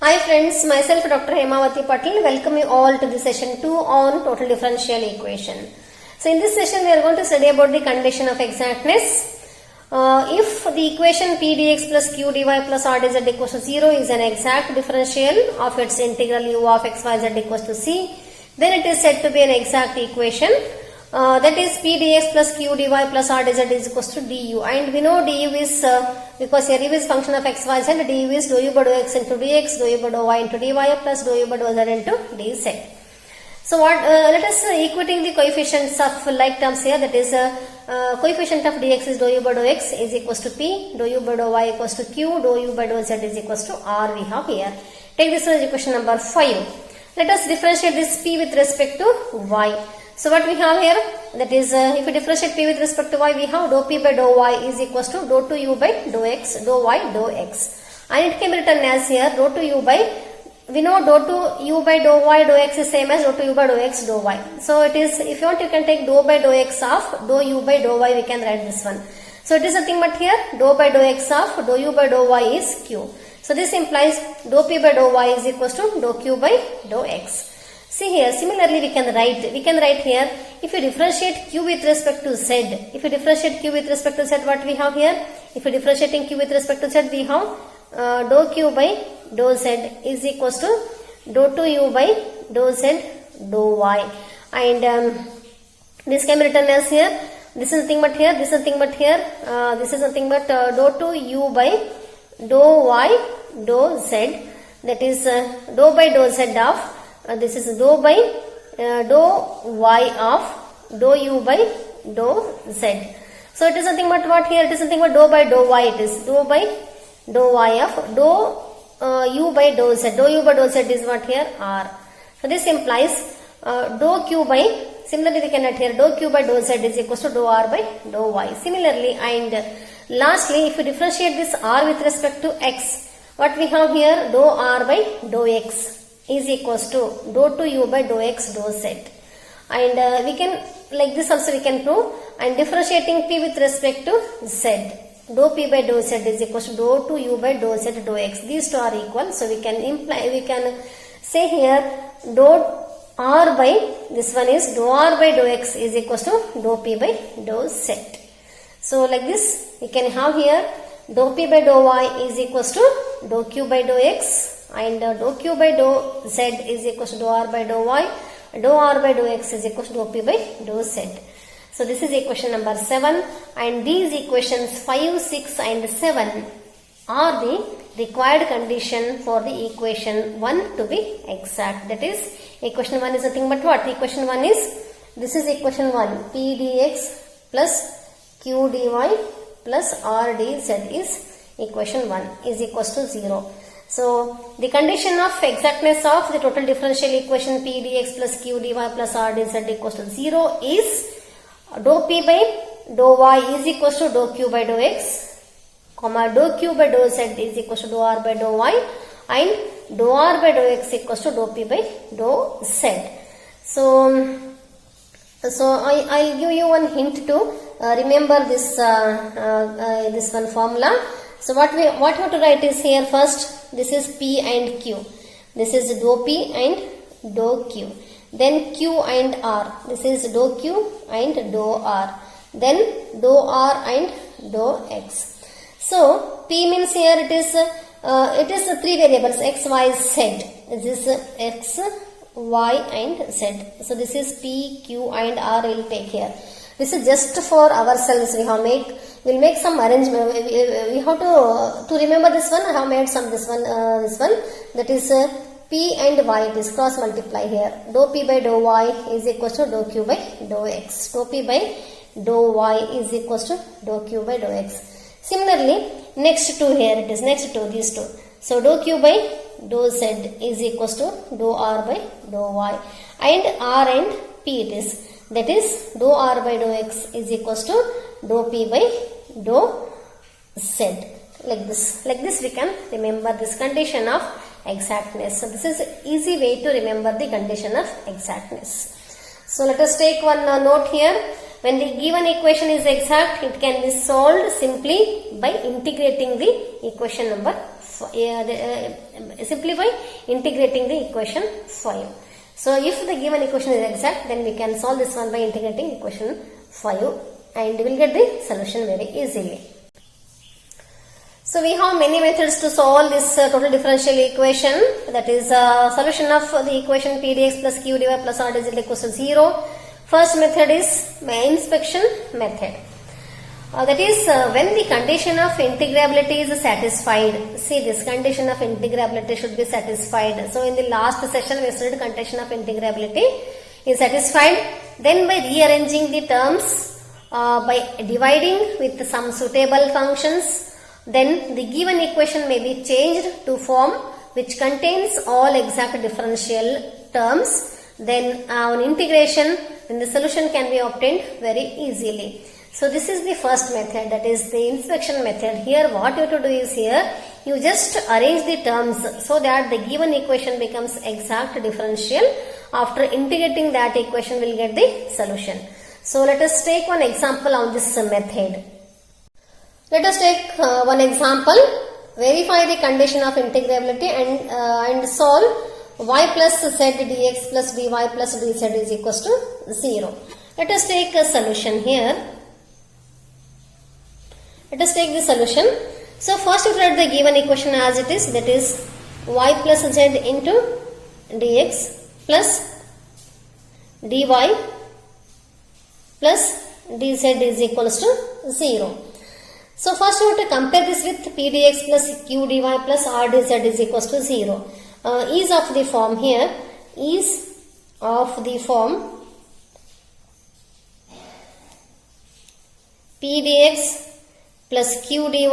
Hi friends, myself Dr. Hemavati Patil. Welcome you all to the session 2 on total differential equation. So in this session we are going to study about the condition of exactness. If the equation p dx plus q dy plus r dz equals to 0 is an exact differential of its integral u of x y z equals to c, then it is said to be an exact equation. That is p dx plus q dy plus r dz is equals to du, and we know du is because here u is function of x y z, du is dou u by dou x into dx, dou u by dou y into dy plus dou u by dou z into dz. So what let us equating the coefficients of like terms here, that is coefficient of dx is dou u by dou x is equals to p, dou u by dou y equals to q, dou u by dou z is equals to r we have here. Take this as equation number 5. Let us differentiate this p with respect to y. So what we have here, that is if we differentiate p with respect to y, we have dou p by dou y is equals to dou 2u by dou x, dou y dou x, and it can be written as here dou 2u by, we know dou 2u by dou y dou x is same as dou 2u by dou x dou y. So it is, if you want you can take dou by dou x of dou u by dou y, we can write this one. So it is nothing but here dou by dou x of dou u by dou y is q. So this implies dou p by dou y is equals to dou q by dou x. See here, similarly we can write here, if you differentiate q with respect to z, what we have here, if you differentiating q with respect to z, we have dou q by dou z is equals to dou 2u by dou z dou y, and this can be written as here, this is nothing but here, this is nothing but dou 2u by dou y dou z, that is dou by dou z of this is dou by dou y of dou u by dou z. So it is nothing but what here, it is nothing but dou by dou y, it is dou by dou y of dou u by dou z. Dou u by dou z is what here, r. So this implies dou q by, similarly we can write here dou q by dou z is equals to dou r by dou y. Similarly, and lastly, if you differentiate this r with respect to x, what we have here, dou r by dou x is equals to dou 2u by dou x dou z, and we can, like this also we can prove, and differentiating p with respect to z, dou p by dou z is equals to dou 2u by dou z dou x. These two are equal, so we can say here dou r by, this one is dou r by dou x is equals to dou p by dou z. So like this we can have here dou p by dou y is equals to dou q by dou x, and dou q by dou z is equals to dou r by dou y, dou r by dou x is equals to dou p by dou z. So this is equation number 7, and these equations 5, 6 and 7 are the required condition for the equation 1 to be exact. That is, equation 1 is nothing but what? Equation 1 is, this is equation 1, p dx plus q dy plus r dz is equation 1 is equals to 0. So the condition of exactness of the total differential equation p dx plus q dy plus r dz equals to 0 is dou p by dou y is equals to dou q by dou x, comma dou q by dou z is equals to dou r by dou y, and dou r by dou x equals to dou p by dou z. So I'll give you one hint to remember this this one formula. So what we have to write is here, first this is p and q, this is dou p and dou q, then q and r, this is dou q and dou r, then dou r and dou x. So p means here it is three variables x, y, z. This is x, y and z. So this is p, q and r will take here. This is just for ourselves. We'll make some arrangement. We have to remember this one. I have made some this one. That is p and y. It is cross multiply here. Dou p by dou y is equals to dou q by dou x. Dou p by dou y is equals to dou q by dou x. Similarly, next two here, it is next two, these two. So dou q by dou z is equals to dou r by dou y, and r and p it is. That is dou r by dou x is equals to dou p by dou z. Like this we can remember this condition of exactness. So this is easy way to remember the condition of exactness. So let us take one note here. When the given equation is exact, it can be solved simply by integrating the equation number simply by integrating the equation 5. So if the given equation is exact, then we can solve this one by integrating equation 5 and we will get the solution very easily. So we have many methods to solve this total differential equation, that is solution of the equation p dx plus q dy plus r dz equals to 0. First method is inspection method. That is when the condition of integrability is satisfied. See, this condition of integrability should be satisfied. So in the last session we studied condition of integrability is satisfied. Then by rearranging the terms by dividing with some suitable functions, then the given equation may be changed to form which contains all exact differential terms. Then on integration, then the solution can be obtained very easily. So this is the first method, that is the inspection method. Here what you have to do is here you just arrange the terms so that the given equation becomes exact differential. After integrating that equation we will get the solution. So let us take one example on this method. Let us take one example. Verify the condition of integrability and solve y plus z dx plus dy plus dz is equals to 0. Let us take a solution here. Let us take the solution. So first we write the given equation as it is, that is y plus z into dx plus dy plus dz is equals to 0. So first we have to compare this with p dx plus q dy plus r dz is equals to 0. Is of the form here, is of the form p dx plus q dy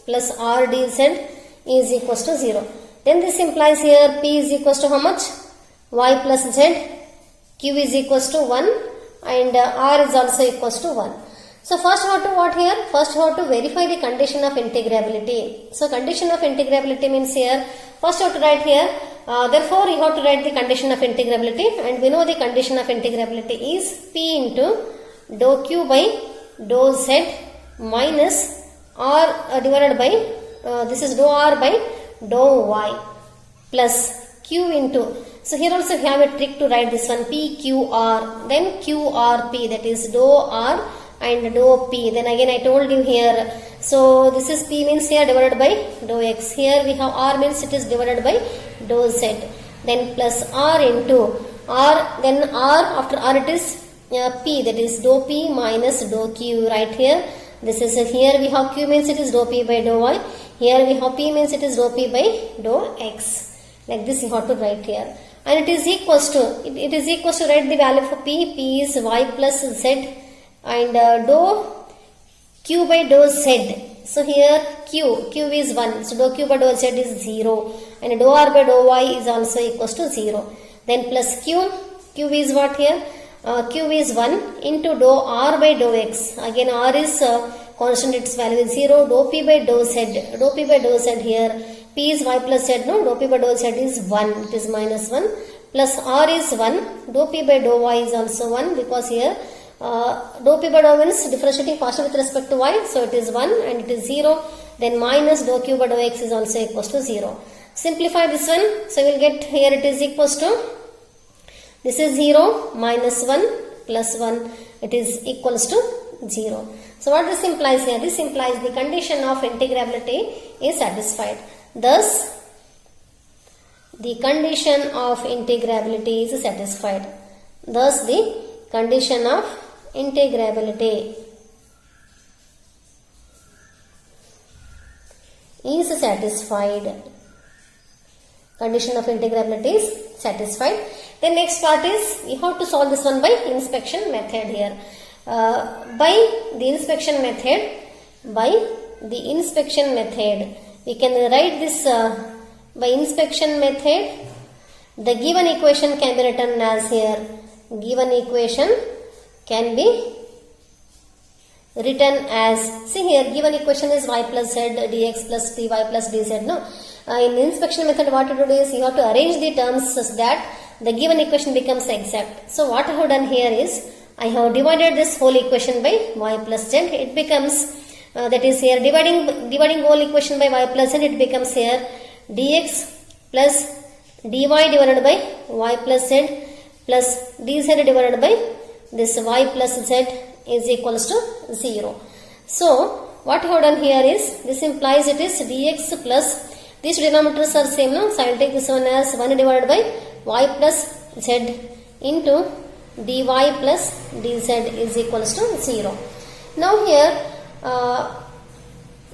plus r dz is equals to 0. Then this implies here p is equals to how much? Y plus z, q is equals to 1 and r is also equals to 1. So first we have to what here? First we have to verify the condition of integrability. So condition of integrability means here, first you have to write here, therefore you have to write the condition of integrability, and we know the condition of integrability is p into dou q by dou z minus r divided by, this is dou r by dou y plus q into, so here also we have a trick to write this one, p q r, then q r p, that is dou r and dou p. Then again I told you here, so this is p means here divided by dou x, here we have r means it is divided by dou z, then plus r into r, then r, after r it is p, that is dou p minus dou q right here. This is here we have q means it is dou p by dou y, here we have p means it is dou p by dou x, like this you have to write here, and it is equals to, it is equals to write the value for p is y plus z and dou q by dou z. So here q is 1, so dou q by dou z is 0 and dou r by dou y is also equals to 0. Then plus q is what here? Q is 1 into dou r by dou x. Again r is constant, its value is 0. Dou p by dou z here. P is y plus z, no? Dou p by dou z is 1, it is minus 1. Plus r is 1. Dou p by dou y is also 1 because here dou p by dou means differentiating partial with respect to y, so it is 1 and it is 0. Then minus dou q by dou x is also equals to 0. Simplify this one, so you will get here it is equals to, this is 0 minus 1 plus 1, it is equals to 0. So what this implies here? This implies the condition of integrability is satisfied. Thus, the condition of integrability is satisfied. Thus, the condition of integrability is satisfied. Condition of integrability is satisfied. The next part is, we have to solve this one by inspection method here. By the inspection method, we can write this by inspection method. The given equation can be written as here. Given equation can be written as, see here, given equation is y plus z dx plus dy plus dz. No, in the inspection method, what to do is you have to arrange the terms such that the given equation becomes exact. So what I have done here is, I have divided this whole equation by y plus z. It becomes that is here dividing whole equation by y plus z, it becomes here dx plus dy divided by y plus z plus dz divided by this y plus z is equals to 0. So what you have done here is, this implies it is dx plus, these denominators are same now, so I will take this one as 1 divided by y plus z into dy plus dz is equals to 0. Now here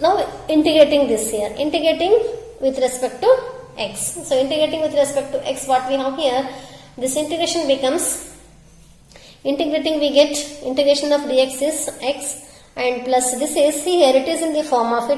now integrating this here, integrating with respect to x. So integrating with respect to x, what we have here, this integration becomes, integrating we get integration of dx is x and plus this is here, it is in the form of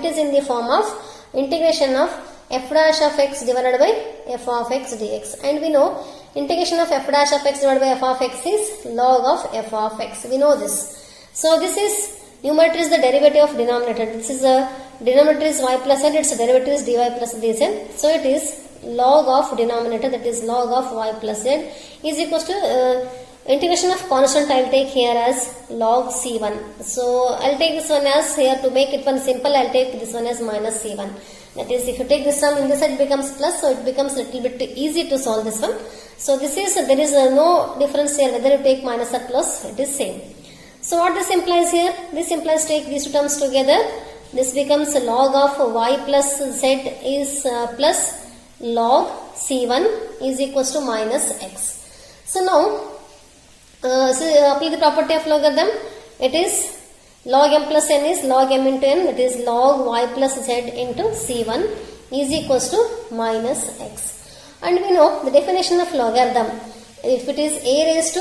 integration of f dash of x divided by f of x dx, and we know integration of f dash of x divided by f of x is log of f of x, we know this. So this is, numerator is the derivative of denominator, this is a denominator is y plus z, its derivative is dy plus dz, so it is log of denominator, that is log of y plus z is equals to integration of constant I will take here as log c1. So I will take this one as, here to make it one simple, I will take this one as minus c1. That is, if you take this sum in this side, it becomes plus, so it becomes a little bit easy to solve this one. So this is, there is no difference here whether you take minus or plus, it is same. So what this implies here? This implies take these two terms together. This becomes log of y plus z is plus log c1 is equals to minus x. So now, apply the property of logarithm. It is log m plus n is log m into n, that is log y plus z into c1 is equals to minus x. And we know the definition of logarithm. If it is a raised to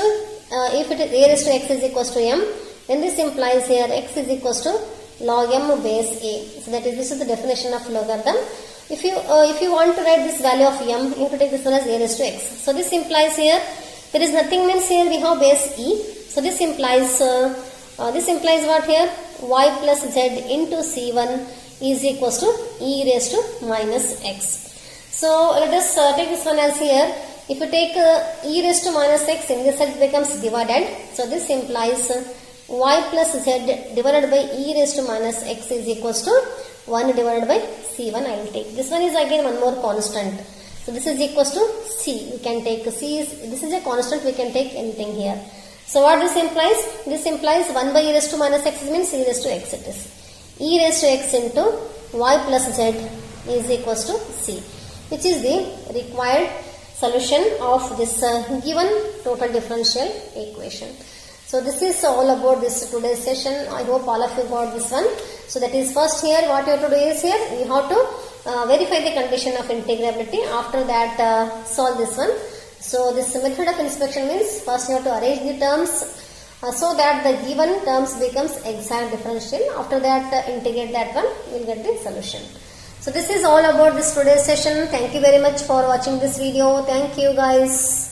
x is equals to m, then this implies here x is equals to log m base a. So that is, this is the definition of logarithm. If you want to write this value of m, you have to take this one as a raised to x. So this implies here, there is nothing, means here we have base e. So this implies what here? Y plus z into c1 is equals to e raised to minus x. So let us take this one as here. If you take e raised to minus x, in this side it becomes divided. So this implies y plus z divided by e raised to minus x is equals to 1 divided by c1 I will take. This one is again one more constant. So this is equals to c. We can take c, this is a constant, we can take anything here. So what this implies? This implies 1 by e raised to minus x means e raised to x it is. E raised to x into y plus z is equals to c, which is the required solution of this given total differential equation. So this is all about this today's session. I hope all of you got this one. So that is, first here what you have to do is here, you have to verify the condition of integrability. After that solve this one. So this method of inspection means, first you have to arrange the terms so that the given terms becomes exact differential. After that integrate that one, you will get the solution. So this is all about this today's session. Thank you very much for watching this video. Thank you guys.